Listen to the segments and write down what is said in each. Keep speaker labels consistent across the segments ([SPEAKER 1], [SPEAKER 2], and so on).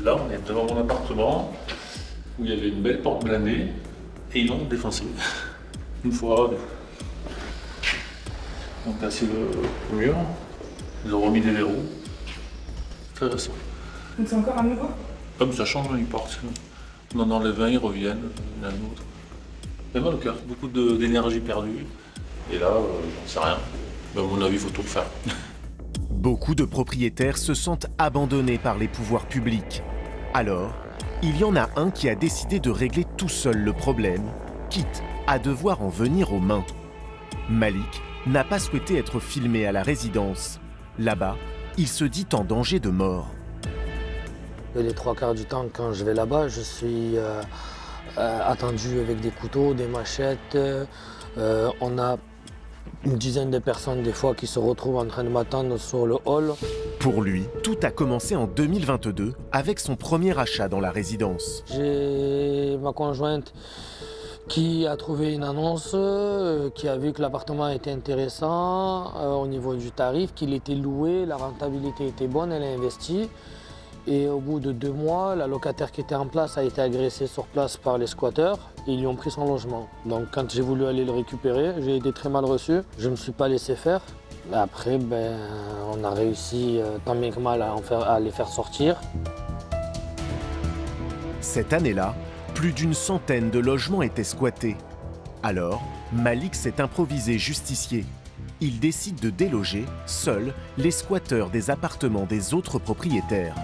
[SPEAKER 1] Là, on est devant mon appartement, où il y avait une belle porte blindée, et ils l'ont défoncé. Une fois, ils ont cassé le mur, ils ont remis des verrous. Très récent.
[SPEAKER 2] Donc c'est encore à nouveau?
[SPEAKER 1] Comme ça change, ils partent. On en enlève un, ils reviennent, l'un l'autre. C'est mal au cœur, beaucoup d'énergie perdue. Et là, j'en sais rien. Mais à mon avis, il faut tout refaire.
[SPEAKER 3] Beaucoup de propriétaires se sentent abandonnés par les pouvoirs publics. Alors, il y en a un qui a décidé de régler tout seul le problème, quitte à devoir en venir aux mains. Malik n'a pas souhaité être filmé à la résidence. Là-bas, il se dit en danger de mort.
[SPEAKER 4] Et les 3/4 du temps, quand je vais là-bas, je suis attendu avec des couteaux, des machettes. On a une dizaine de personnes des fois qui se retrouvent en train de m'attendre sur le hall.
[SPEAKER 3] Pour lui, tout a commencé en 2022 avec son premier achat dans la résidence.
[SPEAKER 4] J'ai ma conjointe qui a trouvé une annonce, qui a vu que l'appartement était intéressant au niveau du tarif, qu'il était loué, la rentabilité était bonne, elle a investi. Et au bout de 2 mois, la locataire qui était en place a été agressée sur place par les squatteurs et ils lui ont pris son logement. Donc quand j'ai voulu aller le récupérer, j'ai été très mal reçu. Je ne me suis pas laissé faire. Après, on a réussi tant bien que mal à les faire sortir.
[SPEAKER 3] Cette année-là, plus d'une centaine de logements étaient squattés. Alors, Malik s'est improvisé justicier. Il décide de déloger, seuls, les squatteurs des appartements des autres propriétaires.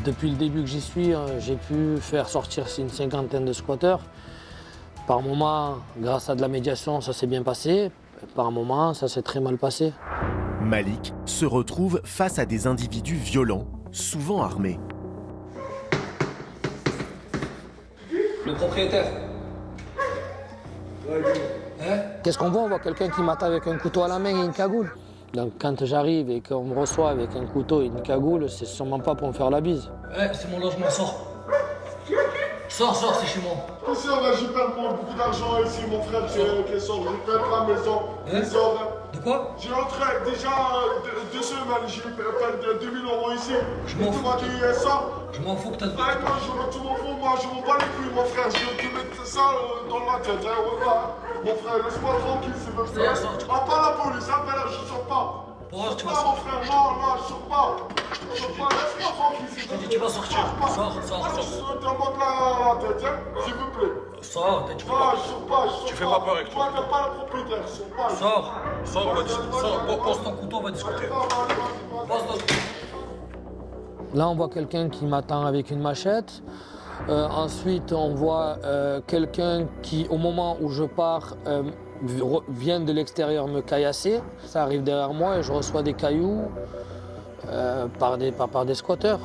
[SPEAKER 4] Depuis le début que j'y suis, j'ai pu faire sortir une 50aine de squatteurs. Par moment, grâce à de la médiation, ça s'est bien passé. Par moment, ça s'est très mal passé.
[SPEAKER 3] Malik se retrouve face à des individus violents, souvent armés.
[SPEAKER 5] Le propriétaire.
[SPEAKER 4] Qu'est-ce qu'on voit? On voit quelqu'un qui m'attend avec un couteau à la main et une cagoule. Donc quand j'arrive et qu'on me reçoit avec un couteau et une cagoule, c'est sûrement pas pour me faire la bise.
[SPEAKER 5] Ouais, c'est mon logement, sors. Sors, c'est chez moi.
[SPEAKER 6] Ici, j'ai perdu beaucoup d'argent ici, mon frère, qui sort. J'ai perdu la maison.
[SPEAKER 5] De quoi?
[SPEAKER 6] J'ai rentré déjà 2 semaines, j'ai perdu 2000 € ici.
[SPEAKER 5] Je m'en fous.
[SPEAKER 6] Tu m'as dit ça?
[SPEAKER 5] Je m'en fous que t'as de...
[SPEAKER 6] Ah, moi, je m'en fous, moi, je m'en bats les couilles, mon frère. Je vais te mettre ça dans la tête, hein, voilà. Mon frère, laisse-moi tranquille, s'il vous plaît. Appelle la police, appelle, je sors pas.
[SPEAKER 5] Pourquoi tu vas
[SPEAKER 6] mon
[SPEAKER 5] sortir?
[SPEAKER 6] frère, non, je sors pas. Je sors pas, laisse-moi tranquille, s'il
[SPEAKER 5] Je
[SPEAKER 6] vous
[SPEAKER 5] te dis,
[SPEAKER 6] plaît.
[SPEAKER 5] tu vas sortir. Sors.
[SPEAKER 6] Je te montre la tête, hein, s'il vous plaît.
[SPEAKER 5] Sors, tu fais
[SPEAKER 6] Non,
[SPEAKER 5] pas...
[SPEAKER 6] je sors pas, je sors pas.
[SPEAKER 5] Tu fais pas peur avec toi.
[SPEAKER 6] Toi, t'es pas le propriétaire, je sors pas.
[SPEAKER 5] Sors, on va discuter. Sors, pose ton couteau, on va discuter. Pose ton couteau.
[SPEAKER 4] Là, on voit quelqu'un qui m'attend avec une machette. Ensuite, on voit quelqu'un qui, au moment où je pars, vient de l'extérieur me caillasser. Ça arrive derrière moi et je reçois des cailloux par des squatteurs.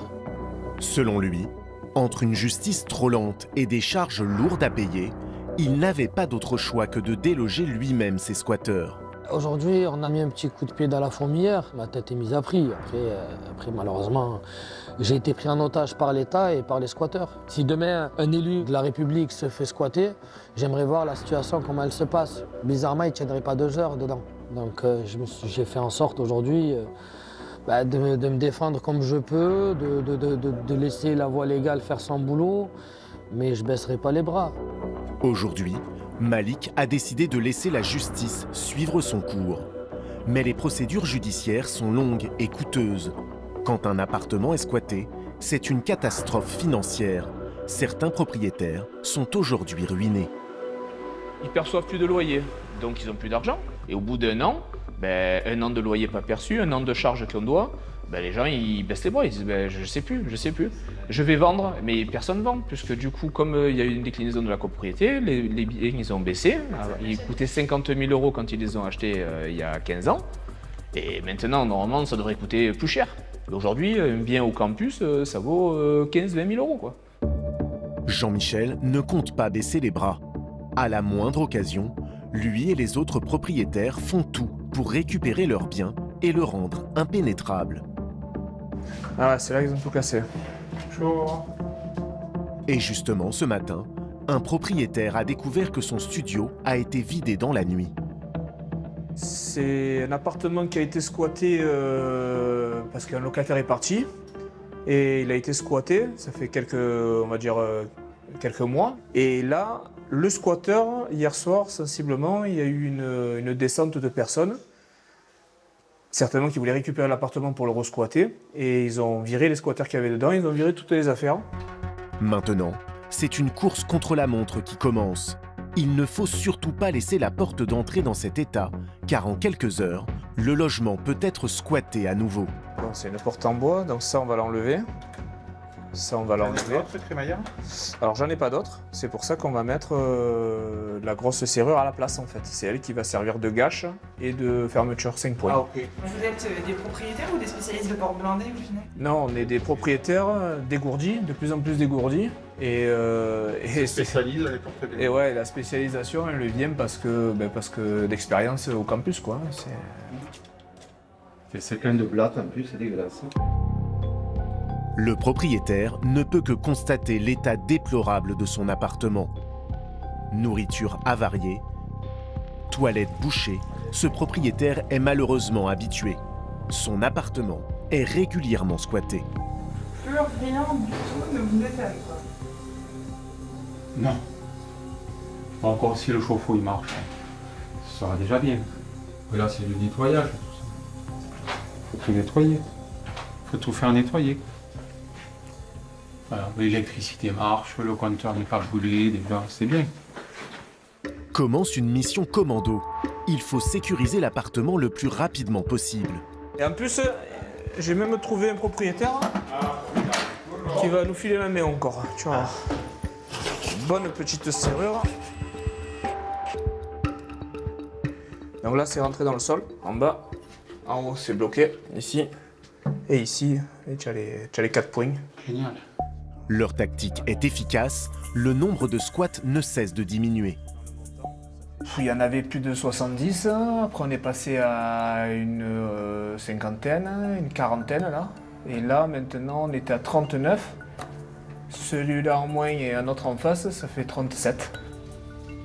[SPEAKER 3] Selon lui, entre une justice trop lente et des charges lourdes à payer, il n'avait pas d'autre choix que de déloger lui-même ses squatteurs.
[SPEAKER 4] Aujourd'hui, on a mis un petit coup de pied dans la fourmilière. Ma tête est mise à prix. Après, malheureusement, j'ai été pris en otage par l'État et par les squatteurs. Si demain, un élu de la République se fait squatter, j'aimerais voir la situation, comment elle se passe. Bizarrement, il ne tiendrait pas 2 heures dedans. Donc j'ai fait en sorte aujourd'hui de me défendre comme je peux, de laisser la voie légale faire son boulot, mais je ne baisserai pas les bras.
[SPEAKER 3] Aujourd'hui, Malik a décidé de laisser la justice suivre son cours. Mais les procédures judiciaires sont longues et coûteuses. Quand un appartement est squatté, c'est une catastrophe financière. Certains propriétaires sont aujourd'hui ruinés.
[SPEAKER 7] Ils perçoivent plus de loyer, donc ils n'ont plus d'argent. Et au bout d'1 an, 1 an de loyer pas perçu, 1 an de charges que l'on doit, les gens ils baissent les bras, ils disent je sais plus. Je vais vendre, mais personne ne vend, puisque du coup, comme il y a eu une déclinaison de la copropriété, les biens ils ont baissé. Alors, ils coûtaient 50 000 € quand ils les ont achetés il y a 15 ans. Et maintenant, normalement, ça devrait coûter plus cher. Aujourd'hui, un bien au campus, ça vaut 15-20 000 €, quoi.
[SPEAKER 3] Jean-Michel ne compte pas baisser les bras. À la moindre occasion, lui et les autres propriétaires font tout pour récupérer leurs biens et le rendre impénétrable.
[SPEAKER 7] Ah ouais, c'est là qu'ils ont tout cassé.
[SPEAKER 2] Chaud.
[SPEAKER 3] Et justement, ce matin, un propriétaire a découvert que son studio a été vidé dans la nuit.
[SPEAKER 8] C'est un appartement qui a été squatté parce qu'un locataire est parti. et il a été squatté, ça fait quelques mois. Et là, le squatteur, hier soir, sensiblement, il y a eu une descente de personnes, certainement qui voulaient récupérer l'appartement pour le resquatter, et ils ont viré les squatteurs qu'il y avait dedans, ils ont viré toutes les affaires.
[SPEAKER 3] Maintenant, c'est une course contre la montre qui commence. Il ne faut surtout pas laisser la porte d'entrée dans cet état, car en quelques heures, le logement peut être squatté à nouveau.
[SPEAKER 8] Bon, c'est une porte en bois, donc ça on va l'enlever. Ça on va l'enlever. Alors j'en ai pas d'autres, c'est pour ça qu'on va mettre la grosse serrure à la place en fait. C'est elle qui va servir de gâche et de fermeture 5 points.
[SPEAKER 2] Vous êtes des propriétaires ou des spécialistes de portes blindées au final?
[SPEAKER 8] Non, on est des propriétaires dégourdis, de plus en plus dégourdis. Et ouais, la spécialisation elle vient parce que d'expérience au campus quoi.
[SPEAKER 9] C'est plein de blattes en plus, c'est dégueulasse.
[SPEAKER 3] Le propriétaire ne peut que constater l'état déplorable de son appartement. Nourriture avariée, toilettes bouchées, ce propriétaire est malheureusement habitué. Son appartement est régulièrement squatté.
[SPEAKER 2] Plus rien du tout ne vous étonne quoi.
[SPEAKER 9] Non. Encore si le chauffe-eau il marche, ça sera déjà bien. Et là c'est le nettoyage, tout ça. Faut tout nettoyer. Faut tout faire nettoyer. Voilà, l'électricité marche, le compteur n'est pas brûlé, déjà, c'est bien.
[SPEAKER 3] Commence une mission commando. Il faut sécuriser l'appartement le plus rapidement possible.
[SPEAKER 8] Et en plus, j'ai même trouvé un propriétaire qui va nous filer la main encore. Tu vois. Une bonne petite serrure. Donc là, c'est rentré dans le sol, en bas. En haut, c'est bloqué, ici. Et ici, tu as les 4 points.
[SPEAKER 9] Génial.
[SPEAKER 3] Leur tactique est efficace, le nombre de squats ne cesse de diminuer.
[SPEAKER 8] Il y en avait plus de 70, après on est passé à une cinquantaine, une quarantaine là. Et là maintenant on est à 39. Celui-là en moins et un autre en face, ça fait 37.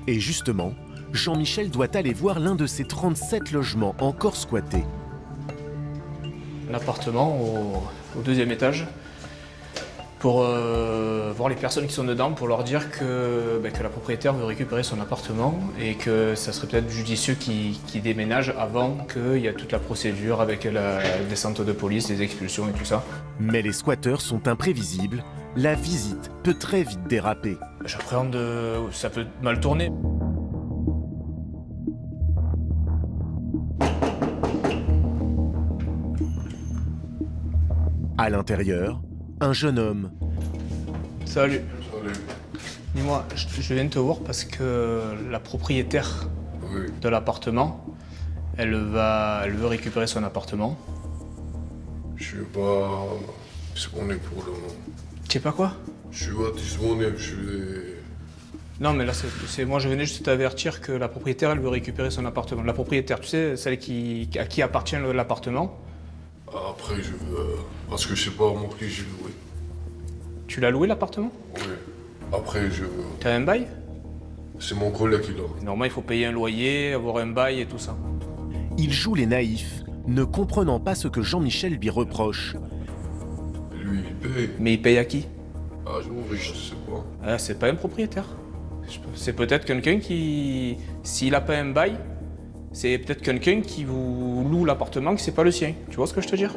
[SPEAKER 3] Et justement, Jean-Michel doit aller voir l'un de ces 37 logements encore squattés.
[SPEAKER 8] Un appartement au 2e étage. Pour voir les personnes qui sont dedans, pour leur dire que la propriétaire veut récupérer son appartement et que ça serait peut-être judicieux qu'ils déménagent avant qu'il y ait toute la procédure avec la descente de police, les expulsions et tout ça.
[SPEAKER 3] Mais les squatteurs sont imprévisibles, la visite peut très vite déraper.
[SPEAKER 8] J'appréhende ça peut mal tourner.
[SPEAKER 3] À l'intérieur, un jeune homme.
[SPEAKER 8] Salut.
[SPEAKER 6] Salut.
[SPEAKER 8] Dis-moi, je viens de te voir parce que la propriétaire de l'appartement, elle veut récupérer son appartement.
[SPEAKER 6] Je sais pas ce qu'on est pour le moment.
[SPEAKER 8] Tu sais pas quoi?
[SPEAKER 6] Je suis pas disponible,
[SPEAKER 8] Non mais là, moi je venais juste t'avertir que la propriétaire, elle veut récupérer son appartement. La propriétaire, tu sais, celle à qui appartient l'appartement.
[SPEAKER 6] Après, je veux... Parce que je sais pas mon prix, j'ai loué.
[SPEAKER 8] Tu l'as loué l'appartement?
[SPEAKER 6] Oui. Après, je veux...
[SPEAKER 8] T'as un bail?
[SPEAKER 6] C'est mon collègue qui l'a.
[SPEAKER 8] Normalement, il faut payer un loyer, avoir un bail et tout ça.
[SPEAKER 3] Il joue les naïfs, ne comprenant pas ce que Jean-Michel lui reproche.
[SPEAKER 6] Lui, il paye.
[SPEAKER 8] Mais il paye à qui?
[SPEAKER 6] Ah, je sais pas.
[SPEAKER 8] Ah, c'est pas un propriétaire. C'est peut-être quelqu'un qui... S'il a pas un bail, c'est peut-être quelqu'un qui vous loue l'appartement qui c'est pas le sien. Tu vois ce que je te dis?
[SPEAKER 6] Oui.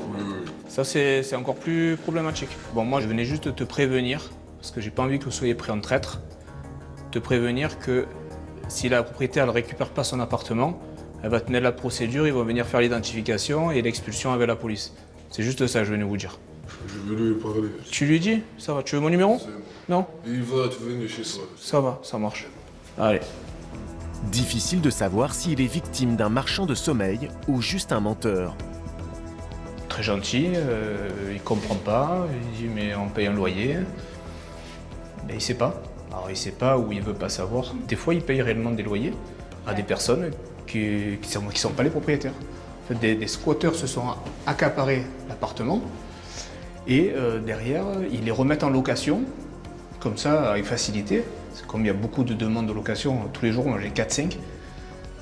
[SPEAKER 8] Ça, c'est encore plus problématique. Bon, moi, je venais juste te prévenir, parce que j'ai pas envie que vous soyez pris en traître, te prévenir que si la propriétaire ne récupère pas son appartement, elle va tenir la procédure, ils vont venir faire l'identification et l'expulsion avec la police. C'est juste ça, je venais vous dire.
[SPEAKER 6] Je vais lui parler.
[SPEAKER 8] Tu lui dis? Ça va, tu veux mon numéro? Non?
[SPEAKER 6] Il va venir chez toi.
[SPEAKER 8] Ça va, ça marche. Allez.
[SPEAKER 3] Difficile de savoir s'il est victime d'un marchand de sommeil ou juste un menteur.
[SPEAKER 8] Très gentil, il comprend pas, il dit mais on paye un loyer. Mais il sait pas. Alors il sait pas ou il veut pas savoir. Des fois il paye réellement des loyers à des personnes qui sont pas les propriétaires. En fait, des squatteurs se sont accaparés l'appartement et derrière ils les remettent en location, comme ça avec facilité. Comme il y a beaucoup de demandes de location tous les jours, moi j'ai 4-5,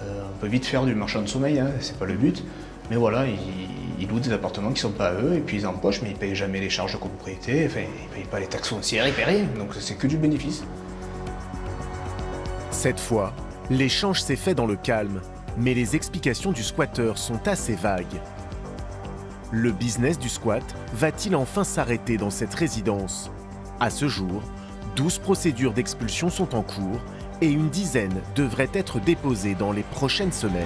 [SPEAKER 8] on peut vite faire du marchand de sommeil, hein, c'est pas le but. Mais voilà, ils louent des appartements qui sont pas à eux, et puis ils empochent, mais ils payent jamais les charges de copropriété, enfin, ils payent pas les taxes foncières, ils payent rien, donc c'est que du bénéfice.
[SPEAKER 3] Cette fois, l'échange s'est fait dans le calme, mais les explications du squatteur sont assez vagues. Le business du squat va-t-il enfin s'arrêter dans cette résidence? À ce jour, 12 procédures d'expulsion sont en cours et une dizaine devraient être déposées dans les prochaines semaines.